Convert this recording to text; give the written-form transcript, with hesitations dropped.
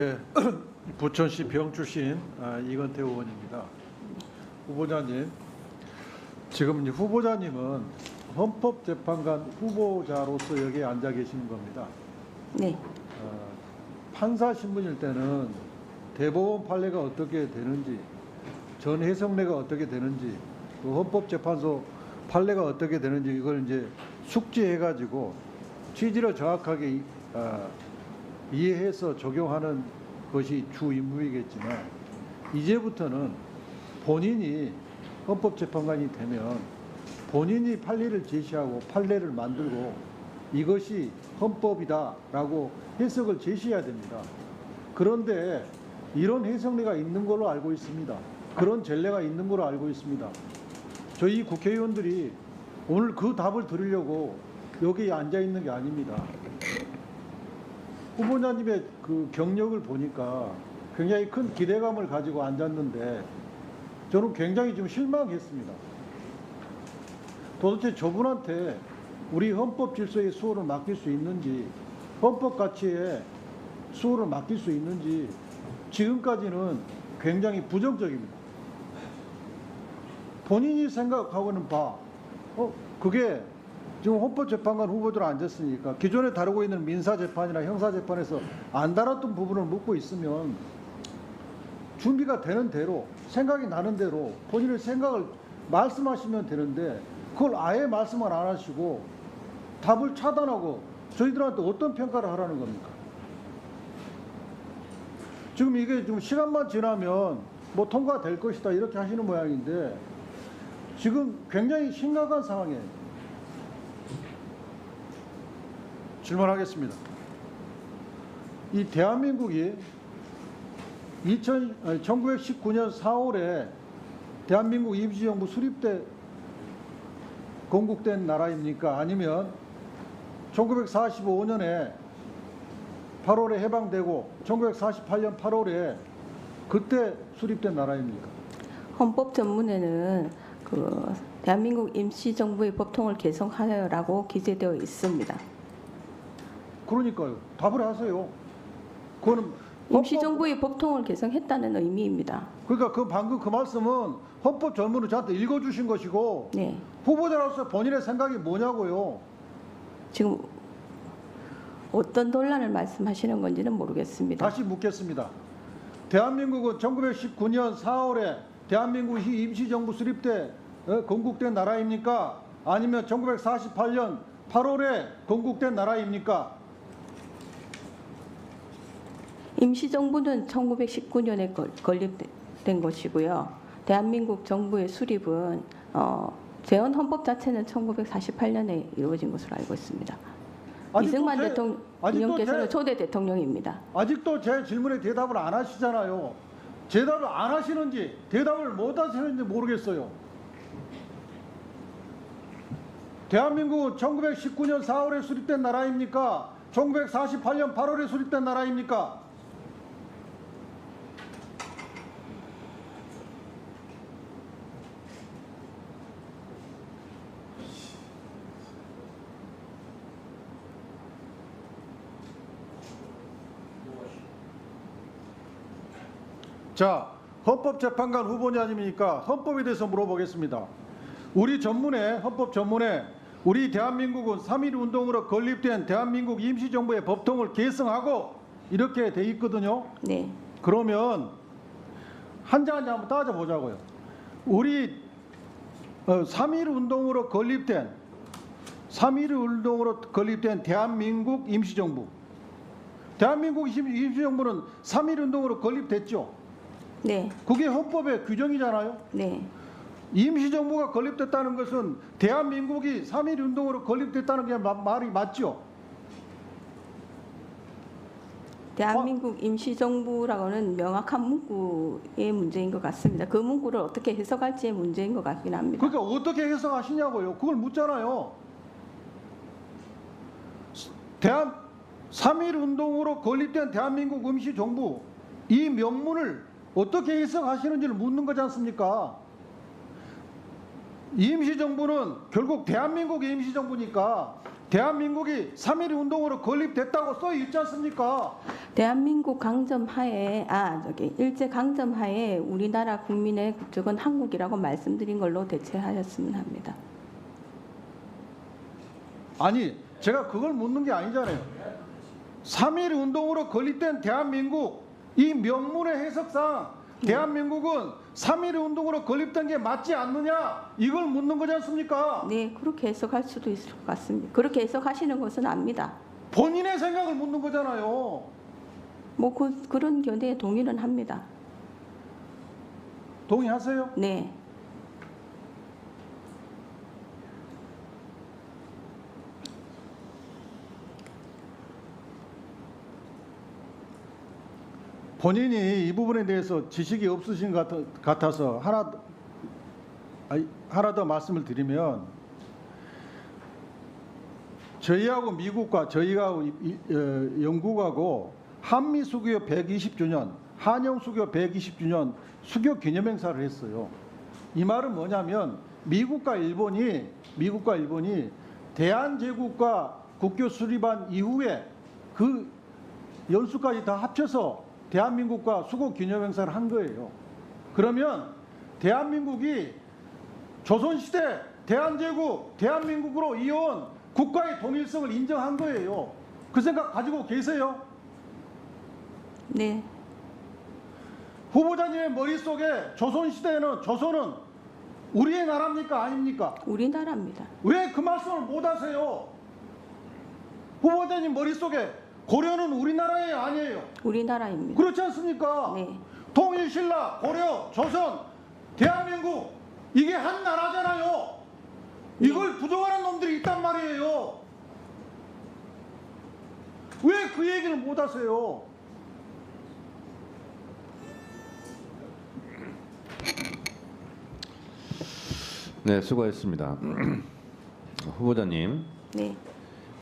네, 부천시 병 출신 이건태 의원입니다. 후보자님, 지금 이제 후보자님은 헌법재판관 후보자로서 여기에 앉아 계시는 겁니다. 네. 판사 신분일 때는 대법원 판례가 어떻게 되는지, 전 해석례가 어떻게 되는지, 또 헌법재판소 판례가 어떻게 되는지 이걸 이제 숙지해가지고 취지를 정확하게 이해해서 적용하는 것이 주 임무이겠지만, 이제부터는 본인이 헌법재판관이 되면 본인이 판례를 제시하고 판례를 만들고 이것이 헌법이다라고 해석을 제시해야 됩니다. 그런데 이런 해석례가 있는 걸로 알고 있습니다. 그런 전례가 있는 걸로 알고 있습니다. 저희 국회의원들이 오늘 그 답을 드리려고 여기에 앉아 있는 게 아닙니다. 후보자님의 그 경력을 보니까 굉장히 큰 기대감을 가지고 앉았는데 저는 굉장히 좀 실망했습니다. 도대체 저분한테 우리 헌법 질서의 수호를 맡길 수 있는지, 헌법 가치에 수호를 맡길 수 있는지 지금까지는 굉장히 부정적입니다. 본인이 생각하고는 그게 지금 헌법재판관 후보들 앉았으니까 기존에 다루고 있는 민사재판이나 형사재판에서 안 다뤘던 부분을 묻고 있으면 준비가 되는 대로, 생각이 나는 대로 본인의 생각을 말씀하시면 되는데 그걸 아예 말씀을 안 하시고 답을 차단하고 저희들한테 어떤 평가를 하라는 겁니까? 지금 이게 좀 시간만 지나면 뭐 통과될 것이다 이렇게 하시는 모양인데 지금 굉장히 심각한 상황이에요. 질문하겠습니다. 이 대한민국이 1919년 4월에 대한민국 임시정부 수립 때 건국된 나라입니까? 아니면 1945년에 8월에 해방되고 1948년 8월에 그때 수립된 나라입니까? 헌법 전문에는 대한민국 임시정부의 법통을 개정하여라고 기재되어 있습니다. 그러니까요. 답을 하세요. 그거는 임시정부의 법통을 개정했다는 의미입니다. 그러니까 방금 그 말씀은 헌법 전문을 저한테 읽어주신 것이고 네. 후보자로서 본인의 생각이 뭐냐고요. 지금 어떤 논란을 말씀하시는 건지는 모르겠습니다. 다시 묻겠습니다. 대한민국은 1919년 4월에 대한민국 임시정부 수립 때 건국된 나라입니까? 아니면 1948년 8월에 건국된 나라입니까? 임시정부는 1919년에 건립된 것이고요. 대한민국 정부의 수립은 재헌 헌법 자체는 1948년에 이루어진 것으로 알고 있습니다. 이승만 대통령께서는 초대 대통령입니다. 아직도 제 질문에 대답을 안 하시잖아요. 대답을 안 하시는지 대답을 못 하시는지 모르겠어요. 대한민국은 1919년 4월에 수립된 나라입니까? 1948년 8월에 수립된 나라입니까? 자, 헌법재판관 후보자님이니까 헌법에 대해서 물어보겠습니다. 우리 전문에, 헌법 전문에 우리 대한민국은 3.1운동으로 건립된 대한민국 임시정부의 법통을 개성하고 이렇게 돼 있거든요. 네. 그러면 한 장 한 장 한번 따져보자고요. 우리 3.1운동으로 건립된 대한민국 임시정부. 대한민국 임시정부는 3.1운동으로 건립됐죠. 네. 그게 헌법의 규정이잖아요. 네. 임시정부가 건립됐다는 것은 대한민국이 3.1운동으로 건립됐다는 게 말이 맞죠? 대한민국 임시정부라고는 명확한 문구의 문제인 것 같습니다. 그 문구를 어떻게 해석할지의 문제인 것 같긴 합니다. 그러니까 어떻게 해석하시냐고요. 그걸 묻잖아요. 3.1운동으로 건립된 대한민국 임시정부, 이 명문을 어떻게 해석하시는지를 묻는 거지 않습니까? 임시정부는 결국 대한민국의 임시정부니까 대한민국이 3.1 운동으로 건립됐다고 써 있지 않습니까? 대한민국 강점하에 일제 강점하에 우리나라 국민의 국적은 한국이라고 말씀드린 걸로 대체하였으면 합니다. 아니, 제가 그걸 묻는 게 아니잖아요. 3.1 운동으로 건립된 대한민국, 이 명문의 해석상 대한민국은 3.1 운동으로 건립된 게 맞지 않느냐, 이걸 묻는 거지 않습니까? 네, 그렇게 해석할 수도 있을 것 같습니다. 그렇게 해석하시는 것은 압니다. 본인의 생각을 묻는 거잖아요. 뭐 그런 견해에 동의는 합니다. 동의하세요? 네. 본인이 이 부분에 대해서 지식이 없으신 것 같아서 하나 더 말씀을 드리면, 저희하고 미국과 저희하고 영국하고 한미 수교 120주년, 한영 수교 120주년 수교 기념행사를 했어요. 이 말은 뭐냐면 미국과 일본이 대한제국과 국교 수립한 이후에 그 연수까지 다 합쳐서 대한민국과 수고 기념행사를 한 거예요. 그러면 대한민국이 조선시대 대한제국, 대한민국으로 이어온 국가의 동일성을 인정한 거예요. 그 생각 가지고 계세요? 네. 후보자님의 머릿속에 조선시대에는 조선은 우리의 나라입니까? 아닙니까? 우리나라입니다. 왜 그 말씀을 못 하세요? 후보자님 머릿속에 고려는 우리나라에 아니에요. 우리나라입니다. 그렇지 않습니까? 네. 통일신라, 고려, 조선, 대한민국 이게 한 나라잖아요. 이걸 부정하는 놈들이 있단 말이에요. 왜 그 얘기를 못 하세요? 네, 수고하셨습니다. 후보자님. 네.